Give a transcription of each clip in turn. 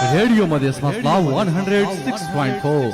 Radio Madhesh मसला 106.4.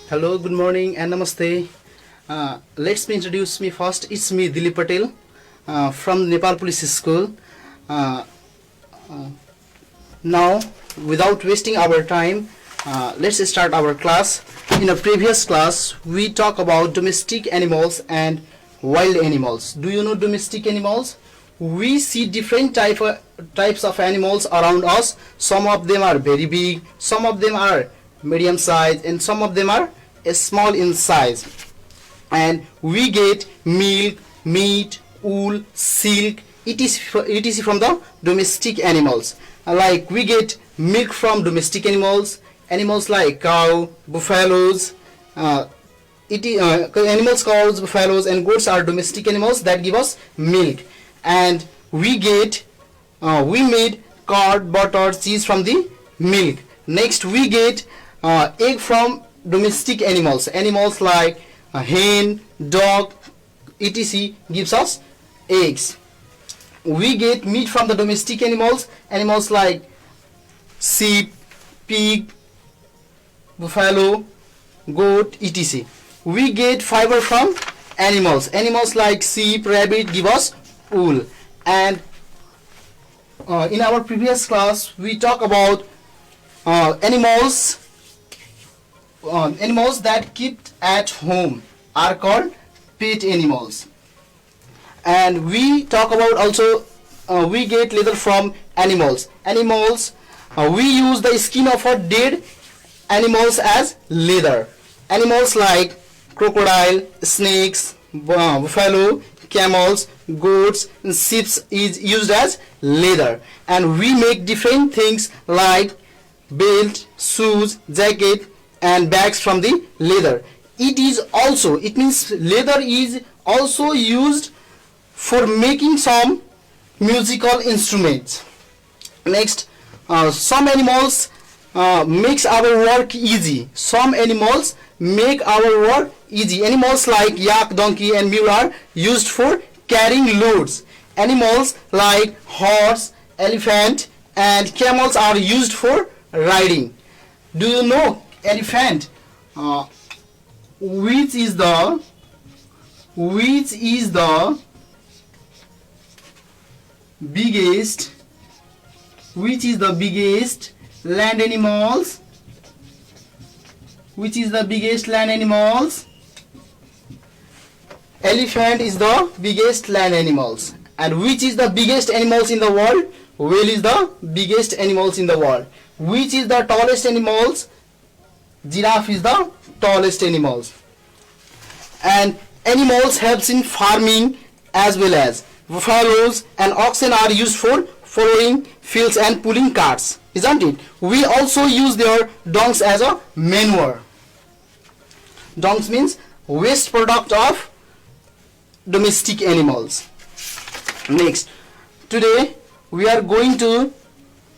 Hello, good morning and namaste. Let's me introduce me first. It's me Dilip Patel from Nepal Police School. Now, without wasting our time, let's start our class. In a previous class, we talk about domestic animals and wild animals. Do you know domestic animals? We see different types of animals around us. Some of them are very big, some of them are medium size, and some of them are small in size. And we get milk, meat, wool, silk, etc. from the domestic animals. Like we get milk from domestic animals like cow, buffaloes, animals, cows, buffaloes and goats are domestic animals that give us milk. And we made curd, butter, cheese from the milk. Next we get egg from domestic animals like hen, dog, etc. gives us eggs. We get meat from the domestic animals like sheep, pig, buffalo, goat, etc. We get fiber from animals like sheep, rabbit give us wool. And in our previous class we talk about animals that kept at home are called pet animals. And we talk about also we get leather from animals. We use the skin of our dead animals as leather. Animals like crocodile, snakes, buffalo, camels, goats, and sheep is used as leather. And we make different things like belt, shoes, jacket and bags from the leather. It means leather is also used for making some musical instruments. Next, some animals makes our work easy. Animals like yak, donkey and mule are used for carrying loads. Animals like horse, elephant and camels are used for riding. Do you know elephant? Which is the biggest land animals? Which is the biggest land animals? Elephant is the biggest land animals. And which is the biggest animals in the world? Whale is the biggest animals in the world. Which is the tallest animals? Giraffe is the tallest animals. And animals helps in farming as well as buffaloes and oxen are used for following fields and pulling carts, isn't it? We also use their dungs as a manure. Dungs means waste product of domestic animals. Next, today we are going to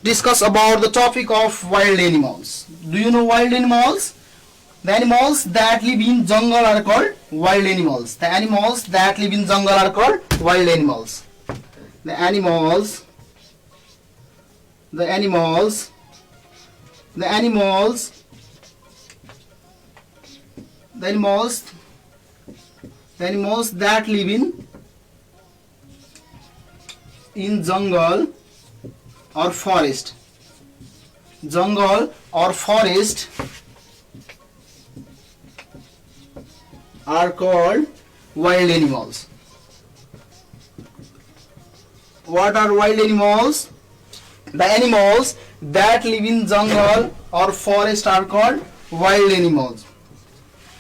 discuss about the topic of wild animals. Do you know wild animals? The animals that live in jungle are called wild animals. The animals that live in jungle are called wild animals. The animals that live in jungle or forest. Jungle or forest are called wild animals. What are wild animals? The animals that live in jungle or forest are called wild animals.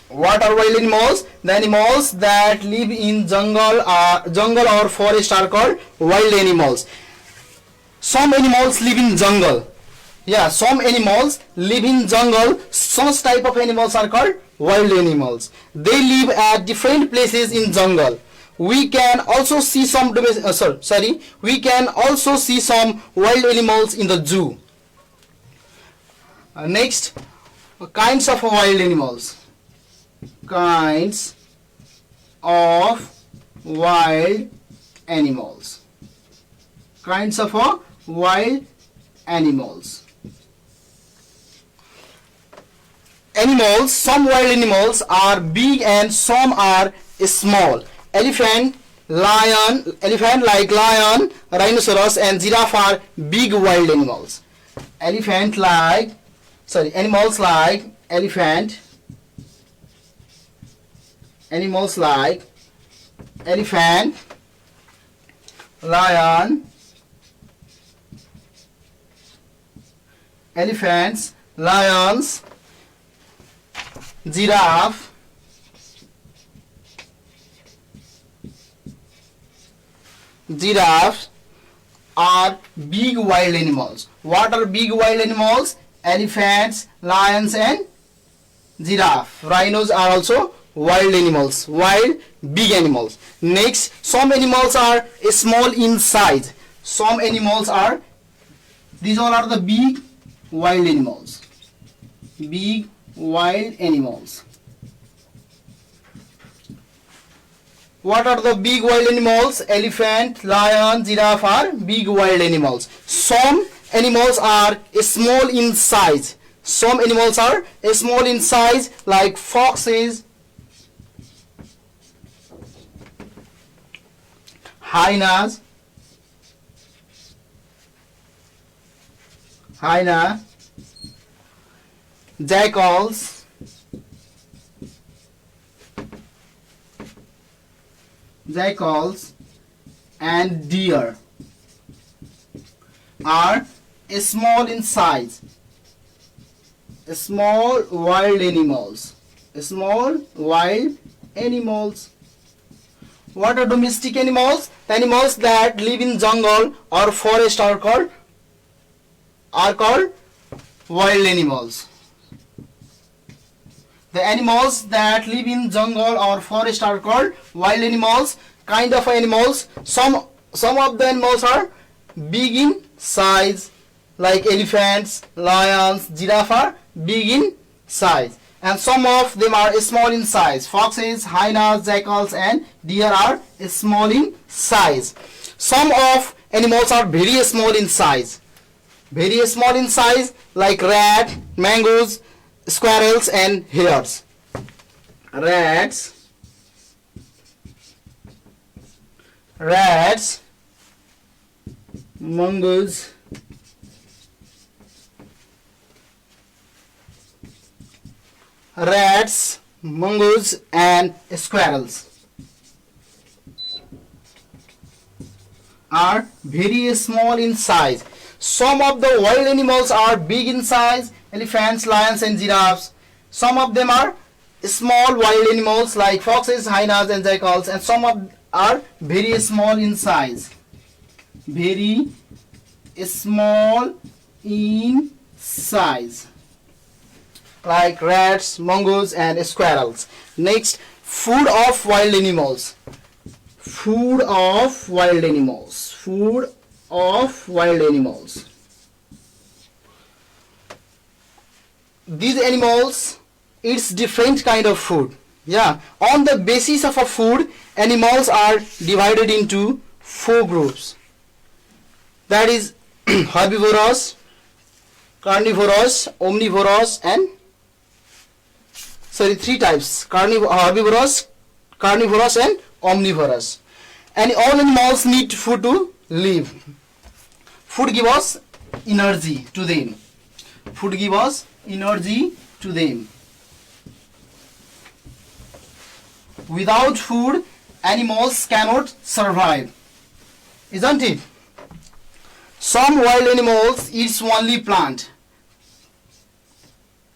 What are wild animals? The animals that live in jungle or forest are called wild animals. Some animals live in jungle. Yeah, some animals live in jungle. Such type of animals are called wild animals. They live at different places in jungle. We can also see some we can also see some wild animals in the zoo. Next, kinds of wild animals. Kinds of wild animals. Kinds of wild animals. Animals, some wild animals are big and some are small. Elephant like lion, rhinoceros and giraffe are big wild animals. Animals like elephant, lions, giraffe, are big wild animals. What are big wild animals? Elephants, lions and giraffe. Rhinos are also wild animals, wild big animals. Next, some animals are small in size. These all are the big wild animals. Big wild animals. What are the big wild animals? Elephant, lion, giraffe are big wild animals. Some animals are small in size. Like foxes, hyenas, jackals, and deer are small in size. Small wild animals. What are domestic animals? The animals that live in jungle or forest are called wild animals. The animals that live in jungle or forest are called wild animals. Kind of animals. Some of the animals are big in size, like elephants, lions, giraffe are big in size, and some of them are small in size. Foxes, hyenas, jackals and deer are small in size. Some of animals are very small in size, like rat, mongoose, squirrels and hares. Rats, mongoose, and squirrels. are very small in size. Some of the wild animals are big in size, elephants, lions and giraffes. Some of them are small wild animals like foxes, hyenas and jackals, and some of are very small in size. Very small in size, like rats, mongoose and squirrels. Next, food of wild animals. Food of wild animals. Food of wild animals. These animals eats different kind of food. Yeah, on the basis of a food, animals are divided into 4 groups. That is herbivorous, carnivorous, omnivorous and 3 types: herbivorous, carnivorous and omnivorous. And all animals need food to live. Food gives us energy to them. Food gives us energy to them. Without food, animals cannot survive, isn't it? Some wild animals eat only plant.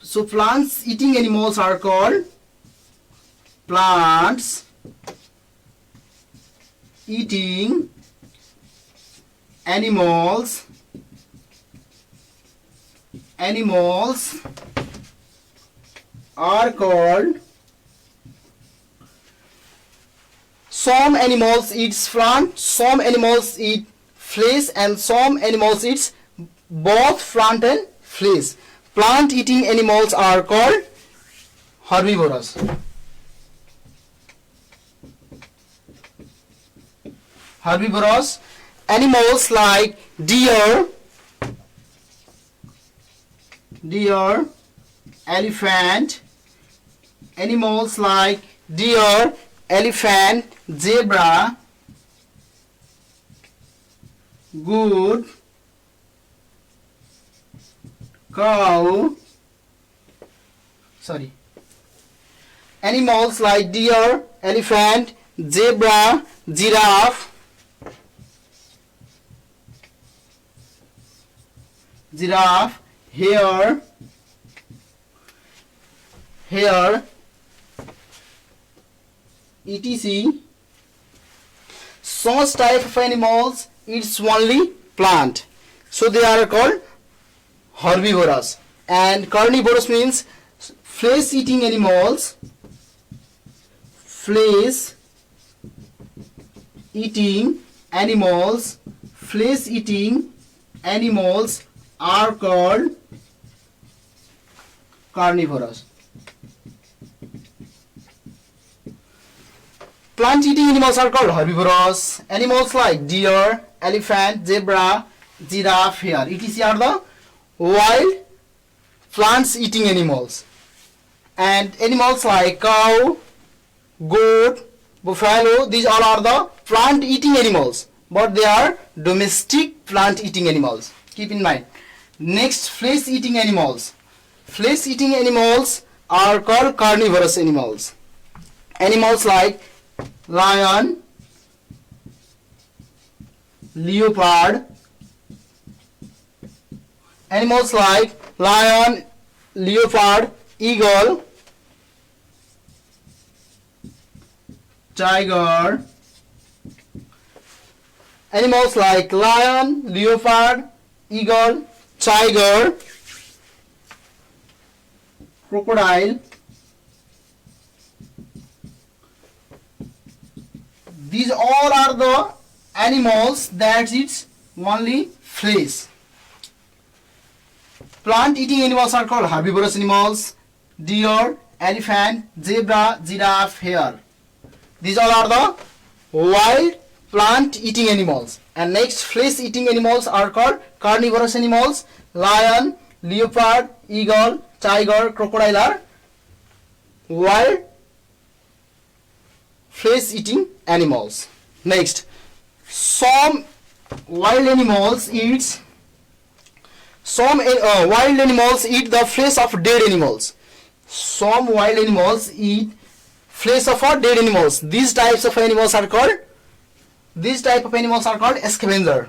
So plants eating animals are called plants eating animals. Animals are called. Some animals eat plant, some animals eat flesh, and some animals eat both plant and flesh. Plant eating animals are called herbivorous. Herbivorous animals like deer, elephant, animals like deer, elephant, zebra, goat, cow, animals like deer, elephant, zebra, giraffe, hare, etc. Such type of animals eats only plant, so they are called herbivorous. And carnivorous means flesh eating animals. Flesh eating animals are called carnivorous. Plant eating animals are called herbivorous. Animals like deer, elephant, zebra, giraffe, hare, etc. are the wild plants eating animals. And animals like cow, goat, buffalo, these all are the plant eating animals, but they are domestic plant eating animals. Keep in mind. Next, flesh eating animals. Flesh eating animals are called carnivorous animals. Animals like lion, leopard, animals like lion, leopard, eagle, tiger, animals like lion, leopard, eagle, tiger, crocodile. These all are the animals that eat only flesh. Plant eating animals are called herbivorous animals: deer, elephant, zebra, giraffe, hare. These all are the wild plant eating animals. And next, flesh eating animals are called carnivorous animals: lion, leopard, eagle, tiger, crocodile are wild flesh eating animals. Next, some wild animals eat the flesh of dead animals. Some wild animals eat flesh of dead animals. These types of animals are called These type of animals are called scavenger.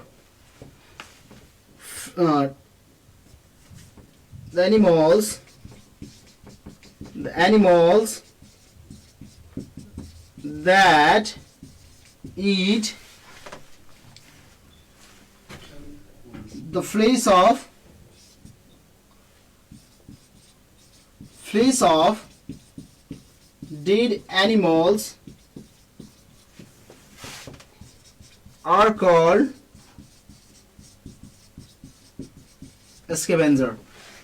The animals that eat the flesh of dead animals are called scavenger.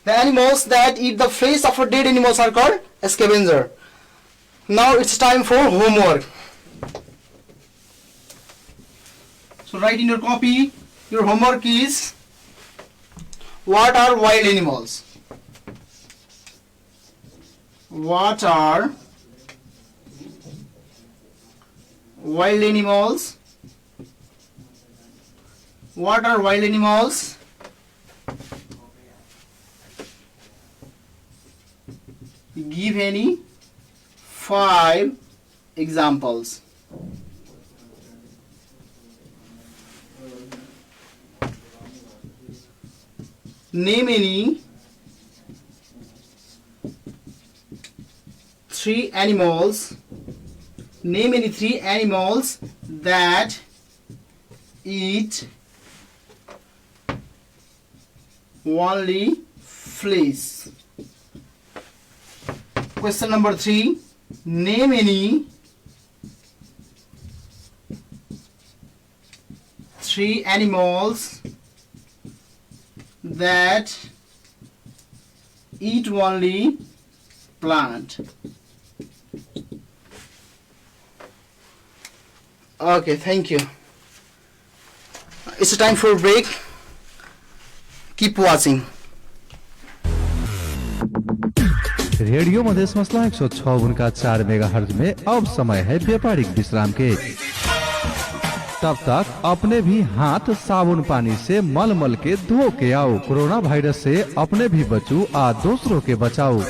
The animals that eat the flesh of dead animals are called scavenger. Now it's time for homework. So write in your copy, your homework is, what are wild animals? What are wild animals? What are wild animals? Give any 5 examples. Name any 3 animals. Name any 3 animals that eat only flesh. Question number 3. Name any 3 animals that eat only plant. Okay, thank you. It's time for a break. Keep watching. Radio Madhesh मसला 106.4 megahertz में अब समय है व्यापारिक विश्राम के। तब तक अपने भी हाथ साबुन पानी से मल मल के धो के आओ। कोरोना वायरस से अपने भी बचो और दूसरों के बचाओ।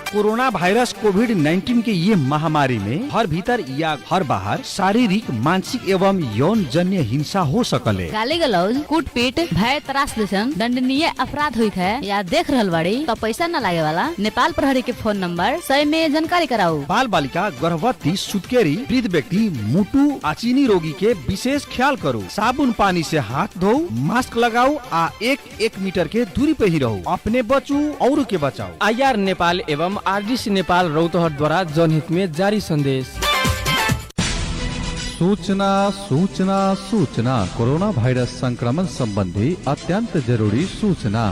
कोरोना वायरस कोविड-19 के ये महामारी में घर भीतर या घर बाहर शारीरिक, मानसिक एवं यौन जन्य हिंसा हो सकले। गाली गलौज, कूटपीट, भय त्रास जैसन दंडनीय अपराध हुई है या देख रहल बाड़ी तो पैसा न लागे वाला नेपाल प्रहरी के फोन नंबर 100 में जानकारी कराओ। बाल बालिका, गर्भवती, सुतकेरी, वृद्ध व्यक्ति, मुटु आ चीनी रोगी के विशेष ख्याल करो। साबुन पानी से हाथ धो, मास्क लगाओ आ 1 मीटर के दूरी पे ही रहो। अपने बचो और के बचाओ। आईआर नेपाल एवं आरडीसी नेपाल रौतहट द्वारा जनहित में जारी संदेश। सूचना सूचना सूचना कोरोना वायरस संक्रमण संबंधी अत्यंत जरूरी सूचना।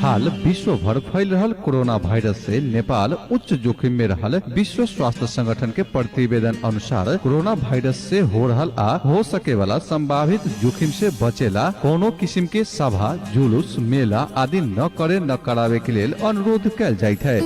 हाल विश्व भर फैल रहल कोरोना वायरस से नेपाल उच्च जोखिम में रहल। विश्व स्वास्थ्य संगठन के प्रतिवेदन अनुसार कोरोना वायरस से हो रहल आ हो सके वाला संभावित जोखिम से बचेला कोनो किस्म के सभा, जुलूस, मेला आदि न करे न करावे के लेल अनुरोध कैल जाइत है।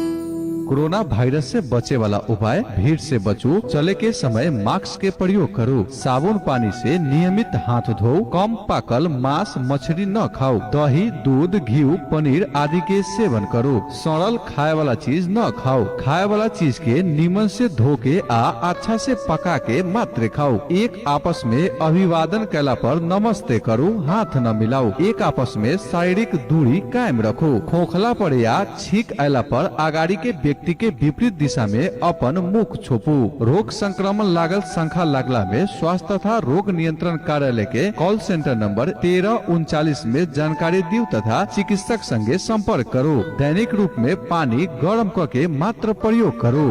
कोरोना वायरस से बचे वाला उपाय: भीड़ से बचो, चले के समय मास्क के प्रयोग करो, साबुन पानी से नियमित हाथ धो, कम पाकल मांस मछली न खाओ, दही, दूध, घी, पनीर आदि के सेवन करो, सड़ल खाए वाला चीज न खाओ, खाए वाला चीज के नीमन से धो के आ अच्छा से पका के मात्र खाओ, एक आपस में अभिवादन कैला पर नमस्ते करो, हाथ न मिलाओ, एक आपस में शारीरिक दूरी कायम रखो, खोखला पड़े या छींक आयला पर आगाड़ी के व्यक्ति के विपरीत दिशा में अपन मुख छोपू। रोग संक्रमण लागल शंका लागला में स्वास्थ्य तथा रोग नियंत्रण कार्यालय के कॉल सेंटर नंबर 1339 में जानकारी दियो तथा चिकित्सक संगे संपर्क करो। दैनिक रूप में पानी गर्म करके मात्र प्रयोग करो।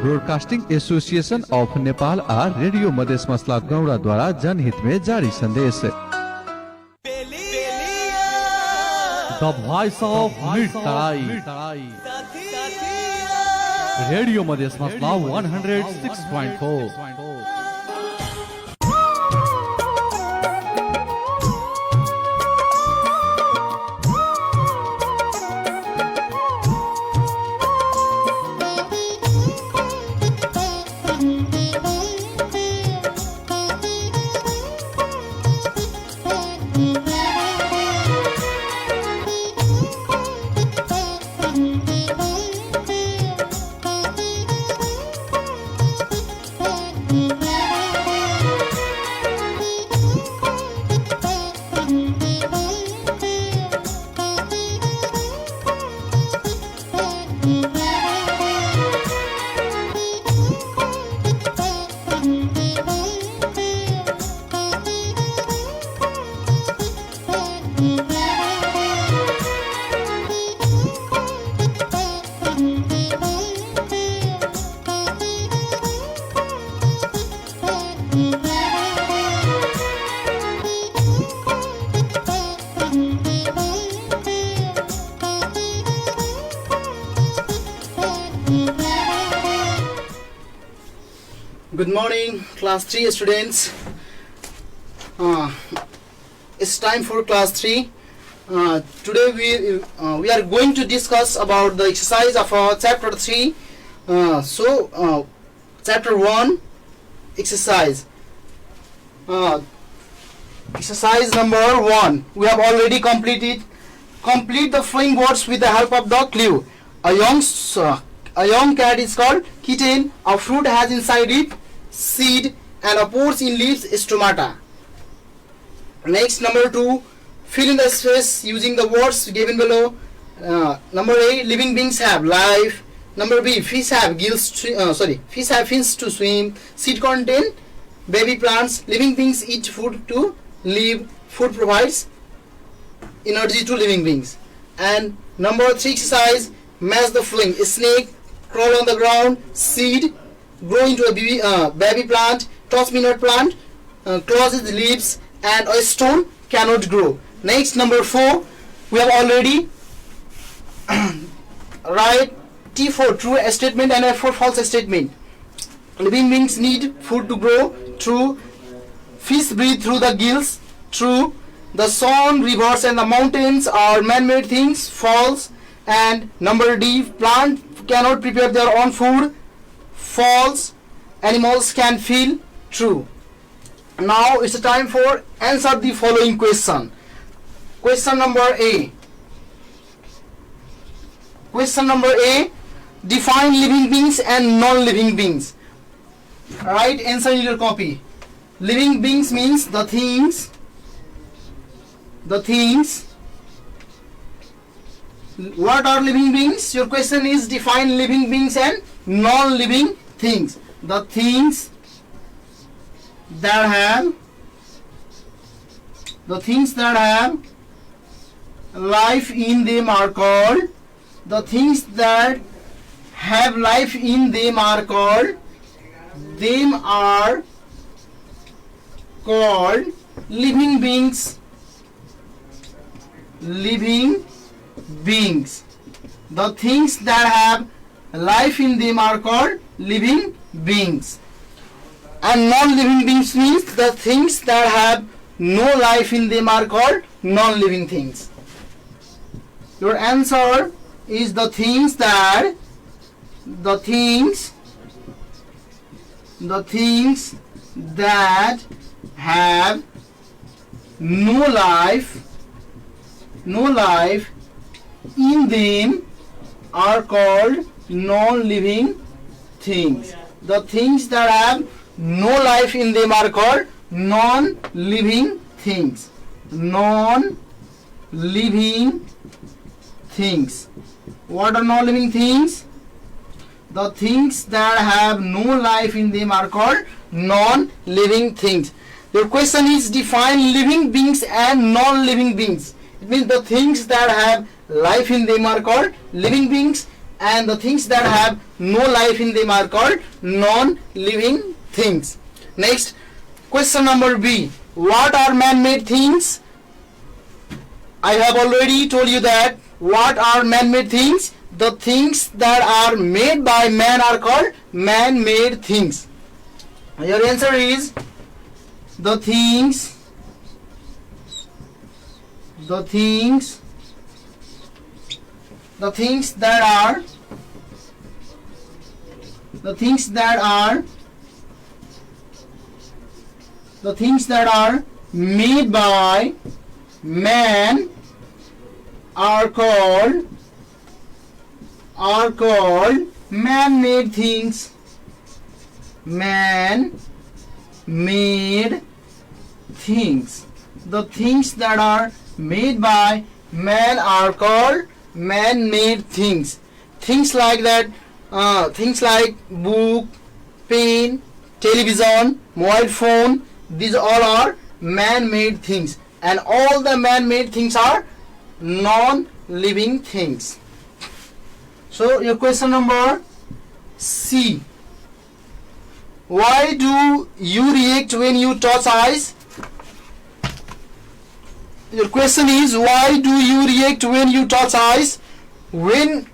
ब्रॉडकास्टिंग एसोसिएशन ऑफ नेपाल आ रेडियो मधेश मसला गौड़ा द्वारा जनहित में जारी संदेश। The voice of midnight radio Madhesh मसला 106.4। Mm-hmm. Good morning, class 3 students. It's time for class 3. Today we are going to discuss about the exercise of chapter 3. Chapter 1 exercise. Exercise number 1. We have already completed. Complete the following words with the help of the clue. A young cat is called kitten. A fruit has inside it seed, and a pores in leaves is stomata. Next, number 2. Fill in the space using the words given below. Number A. Living beings have life. Number B. Fish have gills. Fish have fins to swim. Seed contain baby plants. Living beings eat food to live. Food provides energy to living beings. And number 3 exercise, match the following. A snake crawl on the ground, seed grow into a baby plant, toss minute plant closes leaves, and a stone cannot grow. Next, number 4, we have already write T for true statement and F for false statement. Living beings need food to grow. True. Fish breathe through the gills. True. The sun, rivers and the mountains are man-made things. False. And number D, plant cannot prepare their own food. False. Animals can feel. True. Now it's time for answer the following question. Question number A. Question number A. Define living beings and non-living beings. Write answer in your copy. Living beings means the things. What are living beings? Your question is define living beings and non-living things. The things that have life in them are called. The things that have life in them are called. Them are called living beings. Living beings. The things that have life in them are called living beings. And non-living beings means the things that have no life in them are called non-living things. Your answer is the things that have no life in them are called non-living things. The things that have no life in them are called non-living things. Non-living things. What are non-living things? The things that have no life in them are called non-living things. Your question is define living beings and non-living beings. It means the things that have life in them are called living beings, and the things that have no life in them are called non-living things. Next, question number B. What are man-made things? I have already told you that. What are man-made things? The things that are made by man are called man-made things. Your answer is the things that are made by man are called man-made things. Man-made things. The things that are made by man are called man-made things. Things like that, things like book, pen, television, mobile phone, these all are man-made things, and all the man-made things are non-living things. So your question number C. Why do you react when you touch ice? Your question is why do you react when you touch ice? When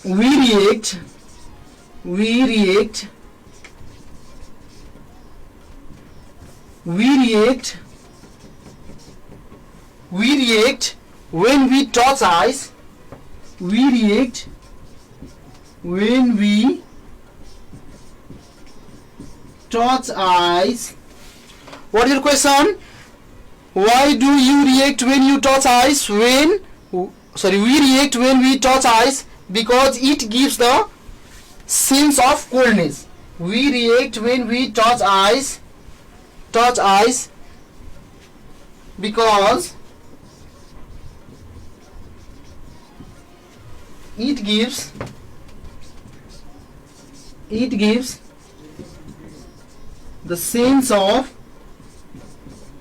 we react we react when we touch ice. We react when we touch ice. What is your question? Why do you react when you touch ice? We react when we touch ice because it gives the sense of coldness. We react when we touch ice because it gives the sense of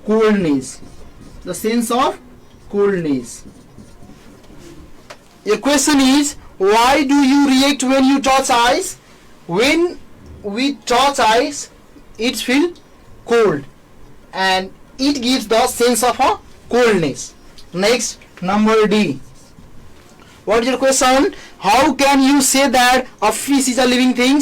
coldness. Your question is, why do you react when you touch ice? When we touch ice, it feels cold and it gives the sense of a coldness. Next, number D. What is your question? How can you say that a fish is a living thing?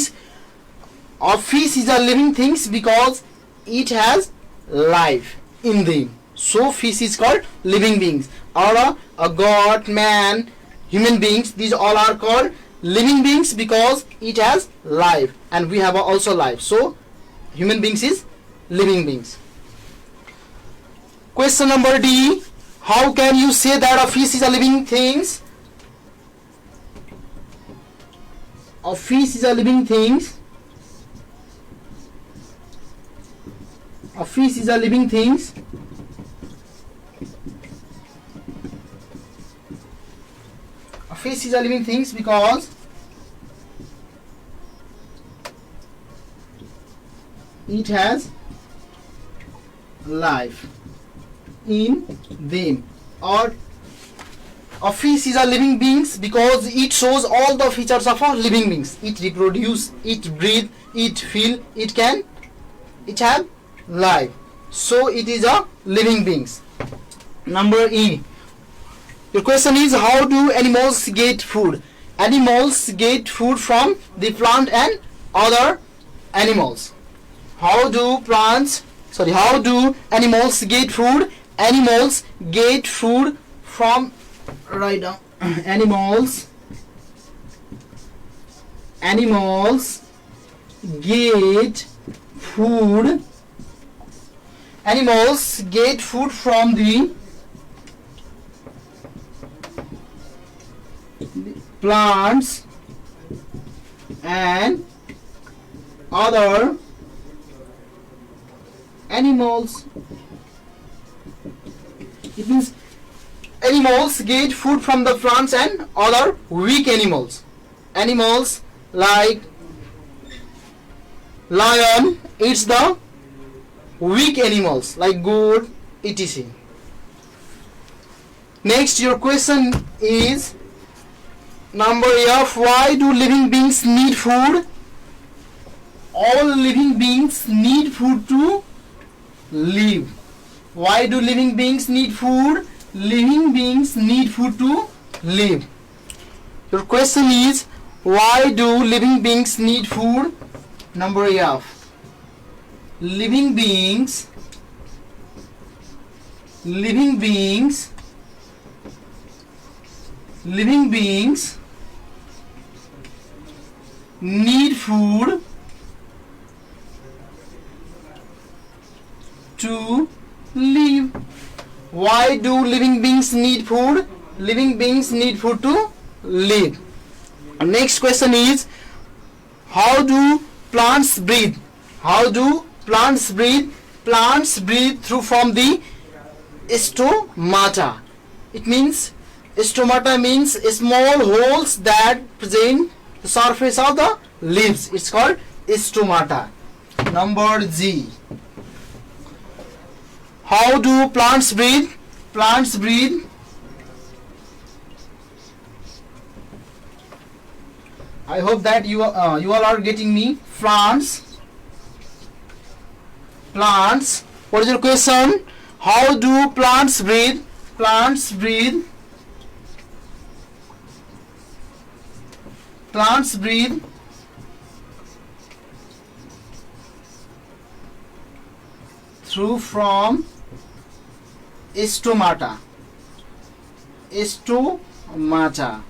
A fish is a living thing because it has life in them. So fish is called living beings. Or a god, man, human beings, these all are called living beings because it has life and we have also life. So human beings is living beings. Question number D. How can you say that a fish is a living thing? A fish is a living thing. A fish is a living thing. A fish is a living thing because it has life in them. Or a fish is a living beings because it shows all the features of a living beings. It reproduce, it breathe, it feel, it have life. So it is a living beings. Number E. Your question is, how do animals get food? Animals get food from the plant and other animals. How do animals get food? Animals get food from, write down, animals get food. Animals get food from the plants and other animals. It means animals get food from the plants and other weak animals. Animals like lion eats the weak animals like goat, etc. Next, your question is number F. Why do living beings need food? All living beings need food to live. Why do living beings need food? Living beings need food to live. Your question is, why do living beings need food? Number F. Living beings need food to live. Why do living beings need food? Living beings need food to live. Next question is, how do plants breathe? How do plants breathe? Plants breathe through from the stomata. It means, stomata means small holes that present the surface of the leaves. It's called stomata. Number G. How do plants breathe? Plants breathe I hope that you all are getting me. Plants. What is your question? How do plants breathe? Plants breathe through from stomata. Stomata.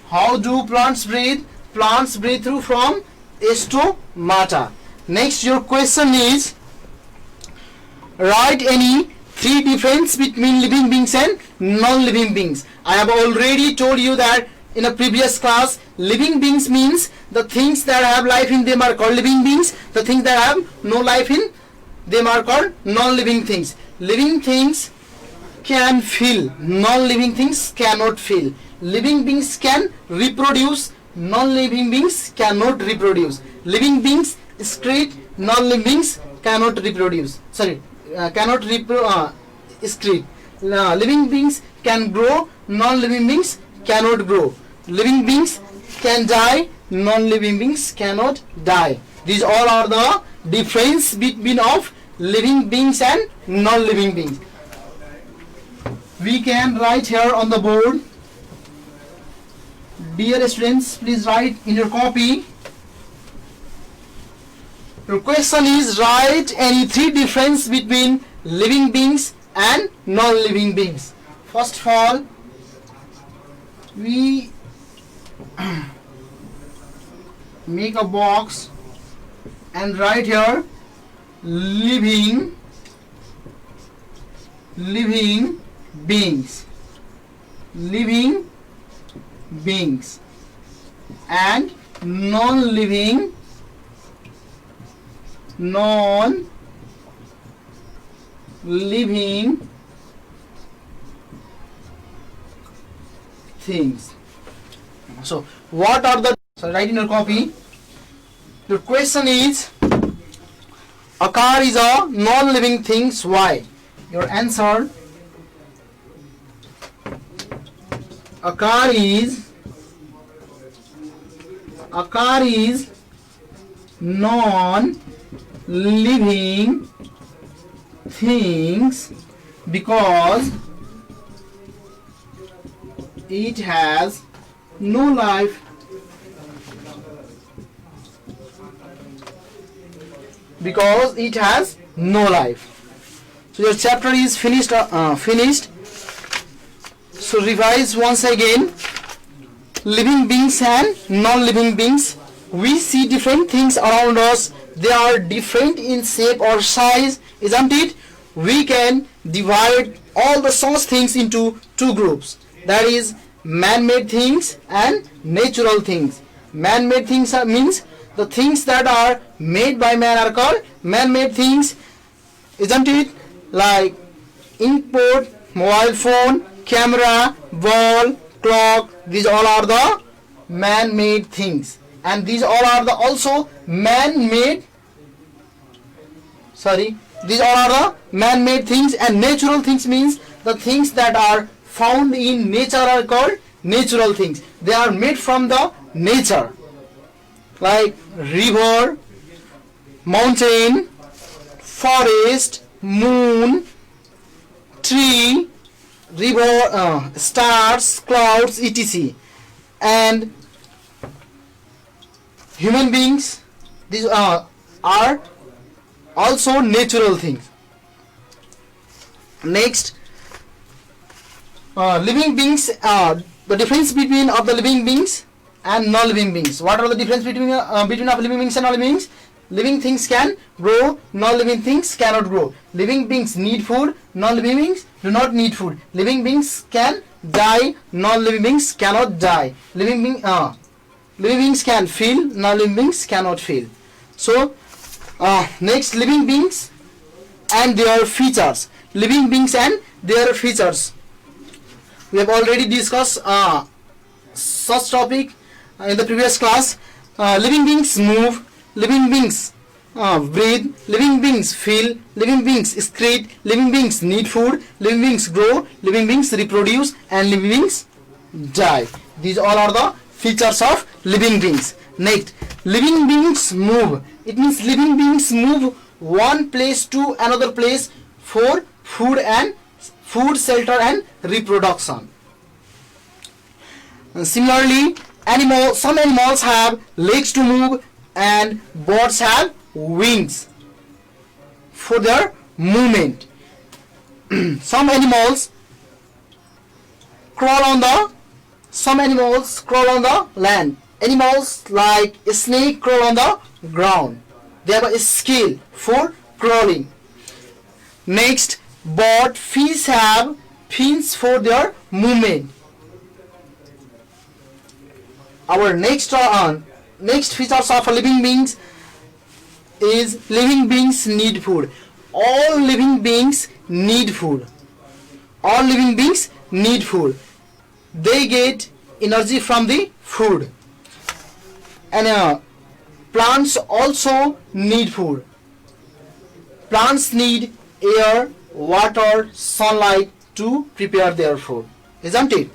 How do plants breathe? Plants breathe through from stomata. Next, your question is, write any three difference between living beings and non-living beings. I have already told you that in a previous class, living beings means the things that have life in them are called living beings. The things that have no life in them are called non-living things. Living things can feel, non-living things cannot feel. Living beings can reproduce, non-living beings cannot reproduce. Living beings excrete, non-living beings cannot reproduce. Cannot excrete. Living beings can grow, non-living beings cannot grow. Living beings can die, non-living beings cannot die. These all are the difference between of living beings and non-living beings. We can write here on the board. Dear students, please write in your copy. Your question is, write any three difference between living beings and non-living beings. First of all, we make a box and write here living beings, and non-living things. So what are the, so write in your copy. Your question is, a car is a non-living thing. Why? Your answer, a car is non-living things because it has no life. Because it has no life. So your chapter is finished. So revise once again. Living beings and non-living beings. We see different things around us. They are different in shape or size, isn't it? We can divide all the such things into two groups. That is, man-made things and natural things. Man-made things means the things that are made by man are called man-made things, isn't it? Like inkpot, mobile phone, camera, ball, clock. These all are the man-made things, and these all are the also man-made. These all are the man-made things, and natural things means the things that are found in nature are called natural things. They are made from the nature, like river, mountain, forest, moon, tree, river, stars, clouds, etc. And human beings, these are also natural things. Next, living beings. The difference between of the living beings and non-living beings. What are the difference between of living beings and non-living beings? Living things can grow, non-living things cannot grow. Living beings need food, non-living beings do not need food. Living beings can die, non-living beings cannot die. Living beings can feel, non-living beings cannot feel. So next, living beings and their features. Living beings and their features. We have already discussed such topic in the previous class. Living beings move, living beings breathe, living beings feel, living beings excrete, living beings need food, living beings grow, living beings reproduce, and living beings die. These all are the features of living beings. Next, living beings move. It means living beings move one place to another place for food, shelter, and reproduction. And similarly, some animals have legs to move, and birds have wings for their movement. Some animals crawl on the land. Animals like a snake crawl on the ground. They have a skill for crawling. Next, bird, fish have fins for their movement. Our next features of living beings is living beings need food. All living beings need food. All living beings need food. They get energy from the food. And plants also need food. Plants need air, water, sunlight to prepare their food. Isn't it?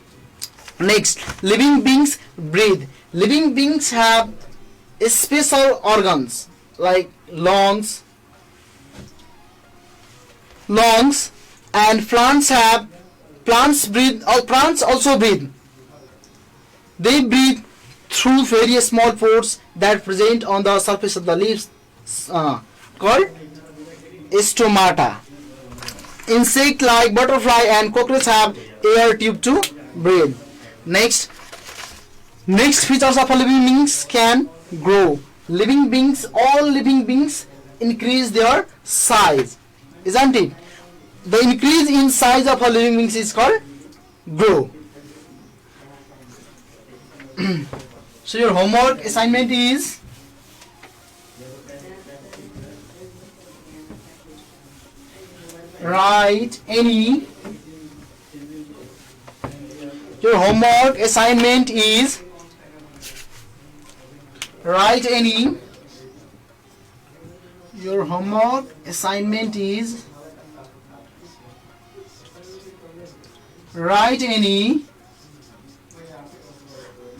Next, living beings breathe. Living beings have special organs like lungs, and plants also breathe. They breathe through very small pores that present on the surface of the leaves called stomata. Insect like butterfly and cockroach have air tube to breathe. Next features of a living beings can grow. All living beings increase their size. Isn't it? The increase in size of a living beings is called grow. So your homework assignment is write any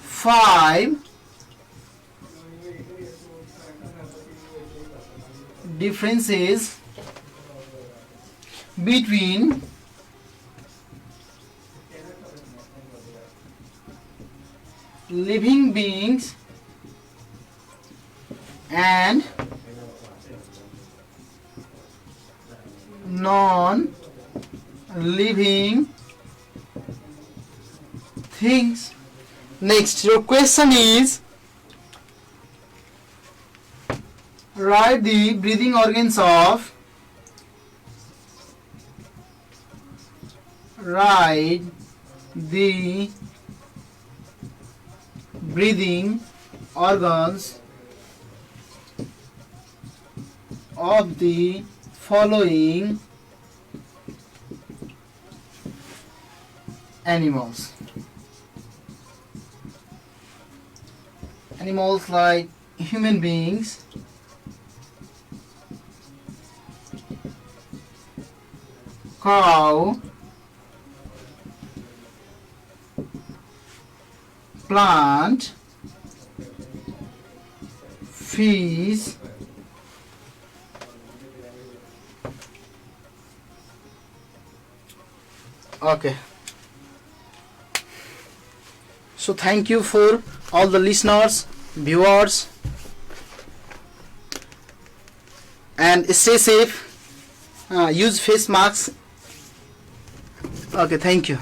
five differences between living beings and non-living things. Next, your question is write the breathing organs of the following animals. Animals like human beings, cow, plant, fish, okay. So thank you for all the listeners, viewers, and stay safe. Use face masks. Okay, thank you.